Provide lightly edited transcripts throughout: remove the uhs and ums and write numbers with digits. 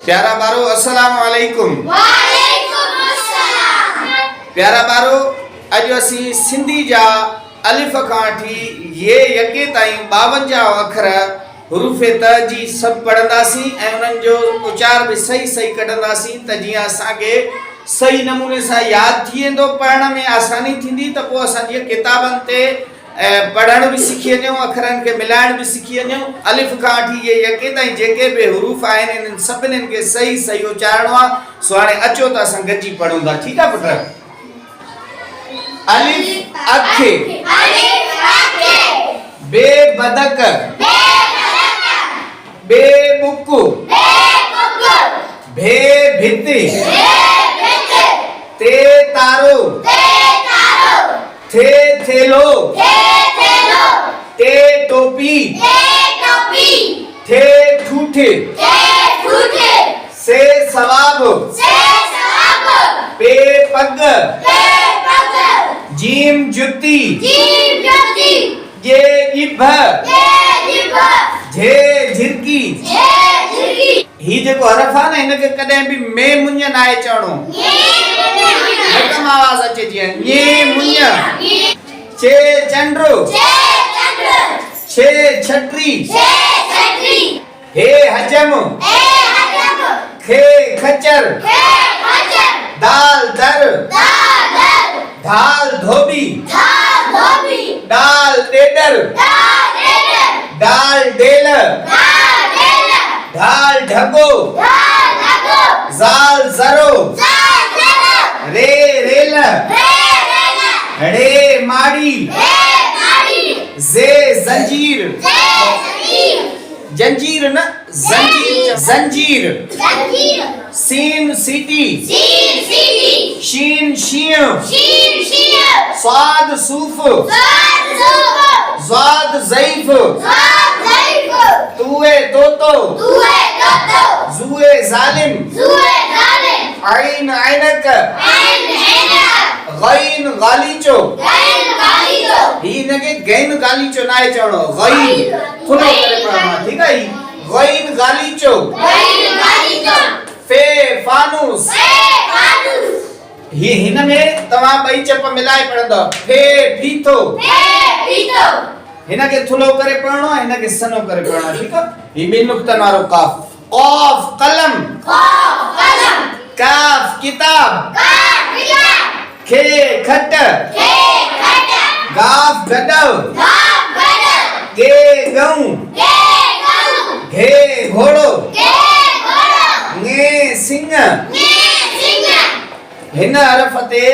प्यारा बारो अस्सलाम वालेकुम। वालेकुम अस्सलाम। प्यारा बारो अज असी सिंधी जा अलिफ खां वठी ये यके ताईं 52 अखर हुरूफ़े त जी सब पढ़ंदासी ऐं उन्हनि जो उचार भी सही सही कढंदासी त जीअं असांखे सही नमूने सां यादि थी वेंदो, पढ़ण में आसानी थींदी त पोइ असां जीअं किताबनि ते पढ़ण भी सीखी वञूं, अखरनि खे मिलाइण भी सीखी वञूं। अलिफ खां वठी ये यके ताईं जेके भी हुरूफ़ आहिनि इन्हनि सभिनीनि खे सही सही उचारणो आहे। सो हाणे अचो त असां गॾिजी पढ़ूं था, ठीकु आहे पुट? अलिफ अखे, अलिफ अखे, बे बदक, बे बदक, बे बुक, बे बुक, भे भित, बे भित, ते तारो, ते तारो, थे थेलो, ते थेलो, ते टोपी, ते टोपी, थे ठूठ, ते ठूठ, से सवाब, से सवाब, पे पग, पे पग, जीम जुती, जीम जुती, ये इभ, ये जिभ, झे झिरकी। झे झिरकी। ही जेको हरफ आहे न हिनखे कॾहिं बि मे मुंज न आहे चवणो, हिकदमि आवाज़ अचे जीअं ये मुंज। चे चंड्र, छे चंद्र, छे छटरी, छे छतरी, हे हजम, ए हजम, खे खच्चर, खे खच्चर, दाल दर, दाल दर, धाल धोबी, धाल धोबी, डाल डेडर, दाल डेडर, डाल डेल, दाल डेडर, ढाल ढगो, दाल ढगो, जाल जरो, दाल जरो, रे रेल, रे रेला, रे माड़ी, रे माड़ी, जे जंजीर, जे जंजीर, जंजीर न जंजीर, जंजीर, जंजीर, सीन सीटी, सीन सीटी, शीन शीं, शीन शीन, स्वाद सूफ, स्वाद सूफ, स्वाद ज़ईफ, स्वाद ज़ईफ, तूए तोतो, तूए तोतो, जुए जालिम, जुए जालिम, आइन ऐनक, ऐन ऐनक, गईन गालीचो। गैन गालीचो, ही इनके गैन गालीचो ना आहे चवणो, गई थोड़ो करे पढ़णो, ठीक आहे? गईन गालीचो, गैन गालीचो, फे फानूस। फे फानूस, ही हिन में तव्हां ॿई चप मिलाए पढ़ंदो, फे फीथो। फे फीथो, हिनखे थोड़ो करे पढ़णो आहे, हिनखे सनो करे पढ़णो आहे, ठीक आहे? ही ॿिनि नुक्तनि वारो काफ। क़ाफ कलम, क़ाफ कलम, काफ किताब, काफ किताब, खे खट, खे खट, गाफ गडव, गाफ गडव, गे गऊं, गे गऊ, घे घोड़ो, गे घोड़ो, ङे सिंह। ङे सिंह, हिन हरफ ते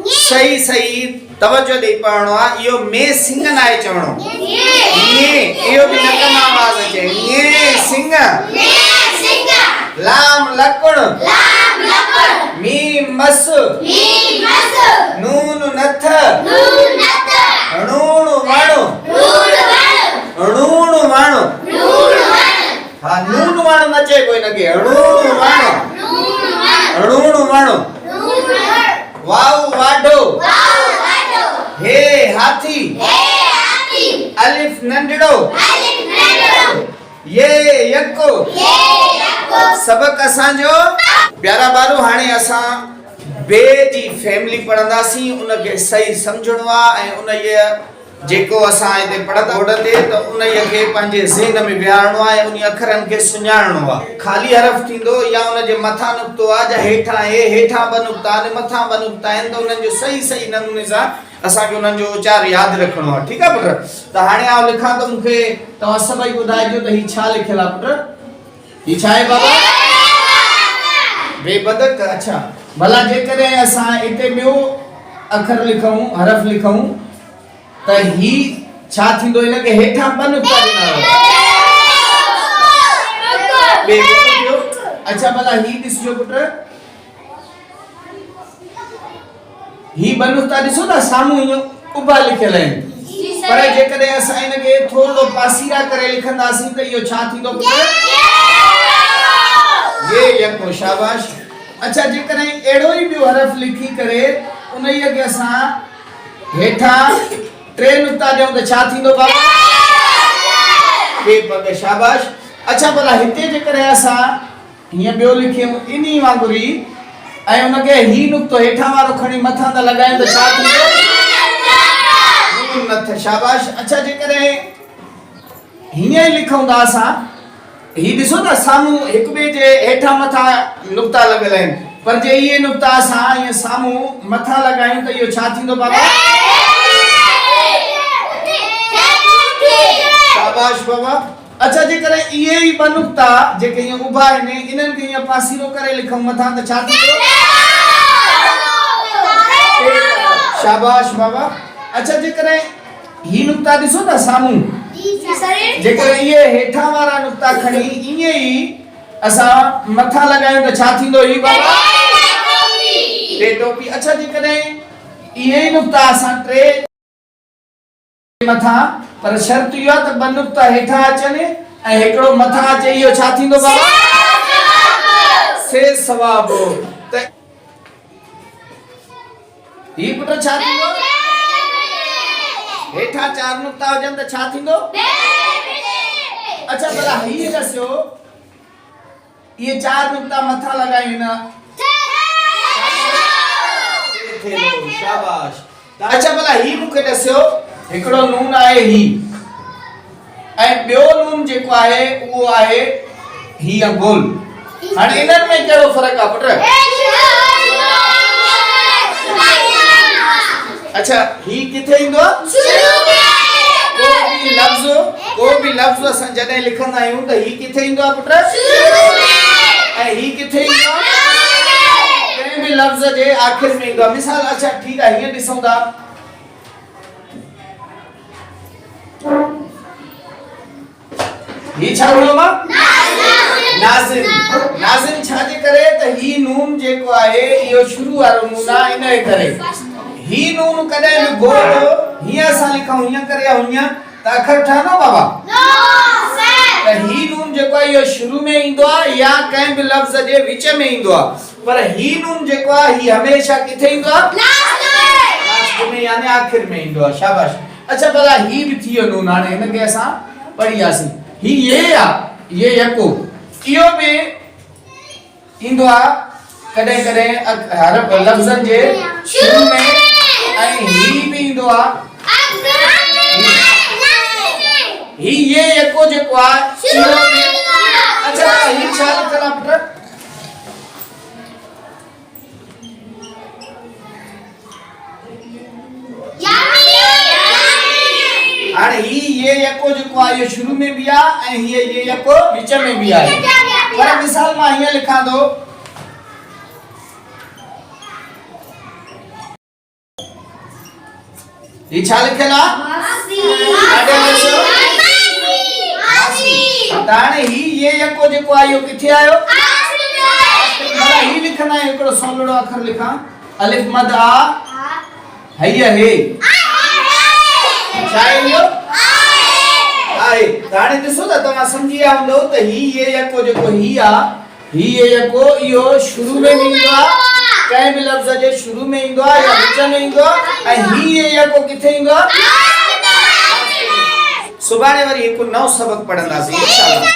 सही सही तवज्जो ॾेई पढ़णो आहे। इहो मे सिंह न आहे चवणो, ङे, इहो बि नकम आवाज़ अचे, ङे सिंह। ङे सिंह, लाम लकुण, लाम लकुण, मीम मस, मीम मस, नून नथ, नून नथ, णूण वण, नून वण, णूण वण। नून वण, हा नून वण न चए कोई नके, णूण वण, नून वण, णूण वण। नून वण, वाऊ वाढो, वाऊ वाढो, हे हाथी, हे हाथी, अलिफ नंढड़ो, अलिफ नंढड़ो, ये यको। ये यको। सबक असांजो प्यारा बारो, हाणे असां बे जी फैमिली पढ़ंदासीं, उनखे सही सम्झणो आहे ऐं उनजे जेको असां हिते पढ़ंदा पढ़ंदे त उनखे पंहिंजे ज़हन में विहारणो आहे, उन अखरनि खे सुञाणणो आहे। ख़ाली हरफ थींदो या उनजे मथां नुक़्तो आहे, या हेठां आहे, हेठां ॿ नुक़्ता आहिनि, मथां ॿ नुक़्ता आहिनि, त उन्हनि जो सही सही नमूने सां असांखे उन्हनि जो उचार यादि रखणो आहे, ठीकु आहे पुट? त हाणे आउं लिखां त मूंखे तव्हां सभई ॿुधाइजो त हीउ छा लिखियलु आहे पुट? हीउ छा आहे बाबा? बेबदक। अच्छा, भला जेकॾहिं असां हिते ॿियो अखर लिखूं, हरफ लिखूं त ही छा थींदो? हिनखे हेठां ॿ नुक़्ता ॾिना हुआ। अच्छा, भला ही ॾिसजो पुट, ही ॿ नुक़्ता ॾिसो था साम्हूं हीअं उभा लिखियल आहिनि, पर जेकॾहिं असां हिनखे थोरो पासीरा करे लिखंदासीं त इहो छा थींदो पुट? ये यको, शाबाश। अच्छा, जेकॾहिं अहिड़ो ई ॿियो हरफ लिखी करे उनखे असां हेठां टे नुक़्ता ॾियूं त छा थींदो बाबा? पे पग, शाबाश। अच्छा, भला हिते जेकॾहिं असां हीअं ॿियो लिखियूं इन्ही वांगुरु ई ऐं उनखे ही नुक़्तो हेठां वारो खणी मथां था लॻायूं त छा थींदो नून नथ शाबाश अच्छा जेकॾहिं हीअं ई लिखूं था असां ही ॾिसो था साम्हूं हिक ॿिए जे हेठां मथां नुक़्ता लॻल आहिनि पर जे इहे नुक़्ता असां ईअं साम्हूं मथां लॻायूं त इहो छा थींदो बाबा शाबाश बाबा अच्छा जेकॾहिं इहे ई ॿ नुक़्ता जेके ईअं उभा आहिनि इन्हनि खे ईअं पासीरो करे लिखूं मथां त छा थींदो शाबाश बाबा अच्छा जेकॾहिं ही नुक़्ता ॾिसो था साम्हूं जेकॾहिं इहे हेठां वारा नुक़्ता खणी ईअं ई असां मथां लॻायूं त छा थींदो ही बाबा टे टोपी अच्छा जेकॾहिं इहे ई नुक़्ता असां टे मथां पर शर्त इहो आहे त ॿ नुक़्ता हेठां अचनि ऐं हिकिड़ो मथां अचे इहो छा थींदो बाबा से सवाब त ही पुट छा थींदो हेठां चार नुक़्ता हुजनि त छा थींदो अच्छा भला हीअ ॾिसो ये चार नुक़्ता मथां लॻायूं न शाबाश अच्छा भला ही मूंखे ॾिसो हिकिड़ो नून आहे ही ऐं ॿियो नून जेको आहे उहो आहे हीअ गोल हाणे इन्हनि में कहिड़ो फ़र्क़ु आहे पुट अच्छा ही किथे ईंदो आहे को भी लफ्ज़ असां जॾहिं लिखंदा आहियूं त ही किथे ईंदो आहे पुट ऐं ही किथे ईंदो आहे कंहिं बि लफ्ज़ जे आख़िर में ईंदो आहे मिसाल अच्छा ठीकु आहे हीअं ॾिसूं था ही छा हूंदो मां नाज़िम नाज़िम छाजे करे त ही नून जेको आहे इहो शुरू वारो नून आहे इन जे करे ही नून कॾहिं बि गोल हीअं असां लिखूं हीअं करे या हीअं त अखर ठहंदो बाबा त ही नून जेको आहे इहो शुरू में ईंदो आहे या कंहिं बि लफ़्ज़ जे विच में ईंदो आहे पर ही नून जेको आहे ही हमेशा किथे ईंदो आहे लास्ट में यानी आखिर में ईंदो आहे शाबाश अच्छा भला ही बि थी वियो नून हाणे हिनखे असां पढ़ियासीं ही ये ये यको इहो बि ईंदो आहे कॾहिं कॾहिं हर लफ़्ज़नि जे शुरू में ऐं ही बि ईंदो आहे ही ये यको जेको आहे अच्छा ही छा लिखल आहे पुट हाणे ही ये यको जेको आहे इहो शुरू में बि आहे ऐं हीअ ये यको विच में बि आहे पर मिसाल मां हीअं लिखां थो ही छा लिखियल आहे हाणे ही ये यको जेको आहे इहो किथे आयो मां ही लिखंदा आहियूं हिकिड़ो सोलड़ो अखर लिखां अलिफ मद आ हैया हे छा आहे इहो आहे हाणे ॾिसो त तव्हां सम्झी विया हूंदो त ही ये यको जेको ही आहे ही ये यको इहो शुरू में बि ईंदो आहे कंहिं बि लफ़्ज़ जे शुरू में ईंदो आहे या विच में ईंदो आहे ऐं ही ये यको किथे ईंदो आहे सुभाणे वरी हिकु नओं सबक़ पढ़ंदासीं इंशाअल्लाह।